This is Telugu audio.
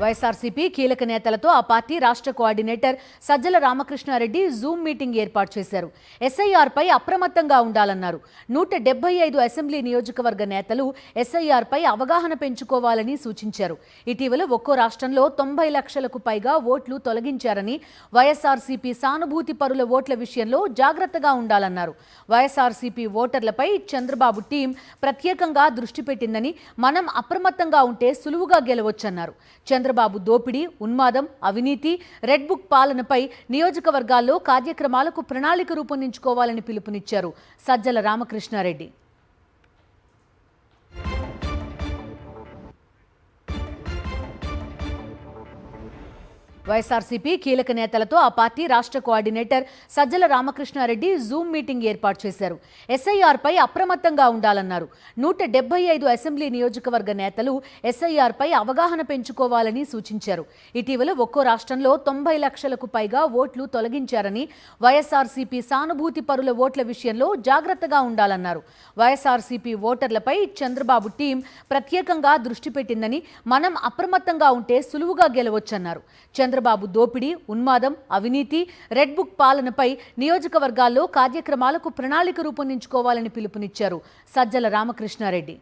వైఎస్ఆర్సీపీ కీలక నేతలతో ఆ పార్టీ రాష్ట్ర coordinator Sajjala Ramakrishna Reddy Zoom meeting ఏర్పాటు చేశారు. ఎస్ఐఆర్పై అప్రమత్తంగా ఉండాలన్నారు. 175 అసెంబ్లీ నియోజకవర్గ నేతలు ఎస్ఐఆర్పై అవగాహన పెంచుకోవాలని సూచించారు. ఇటీవల ఒక్కో రాష్ట్రంలో 90 లక్షలకు పైగా ఓట్లు తొలగించారని, వైఎస్ఆర్సీపీ సానుభూతి పరుల ఓట్ల విషయంలో జాగ్రత్తగా ఉండాలన్నారు. వైఎస్ఆర్సీపీ ఓటర్లపై చంద్రబాబు టీం ప్రత్యేకంగా దృష్టి పెట్టిందని, మనం అప్రమత్తంగా ఉంటే సులువుగా గెలవొచ్చన్నారు. చంద్రబాబు దోపిడీ, ఉన్మాదం, అవినీతి, రెడ్ బుక్ పాలనపై నియోజకవర్గాల్లో కార్యక్రమాలకు ప్రణాళిక రూపొందించుకోవాలని పిలుపునిచ్చారు సజ్జల రామకృష్ణారెడ్డి. వైఎస్ఆర్సీపీ కీలక నేతలతో ఆ పార్టీ రాష్ట్ర coordinator Sajjala Ramakrishna Reddy Zoom meeting ఏర్పాటు చేశారు. ఎస్ఐఆర్పై అప్రమత్తంగా ఉండాలన్నారు. 175 అసెంబ్లీ నియోజకవర్గ నేతలు ఎస్ఐఆర్పై అవగాహన పెంచుకోవాలని సూచించారు. ఇటీవల ఒక్కో రాష్ట్రంలో 90 లక్షలకు పైగా ఓట్లు తొలగించారని, వైఎస్ఆర్సీపీ సానుభూతి పరుల ఓట్ల విషయంలో జాగ్రత్తగా ఉండాలన్నారు. వైఎస్ఆర్సీపీ ఓటర్లపై చంద్రబాబు టీం ప్రత్యేకంగా దృష్టి పెట్టిందని, మనం అప్రమత్తంగా ఉంటే సులువుగా గెలవొచ్చన్నారు. చంద్రబాబు దోపిడీ, ఉన్మాదం, అవినీతి, రెడ్ బుక్ పాలనపై నియోజకవర్గాల్లో కార్యక్రమాలకు ప్రణాళిక రూపొందించుకోవాలని పిలుపునిచ్చారు సజ్జల రామకృష్ణారెడ్డి.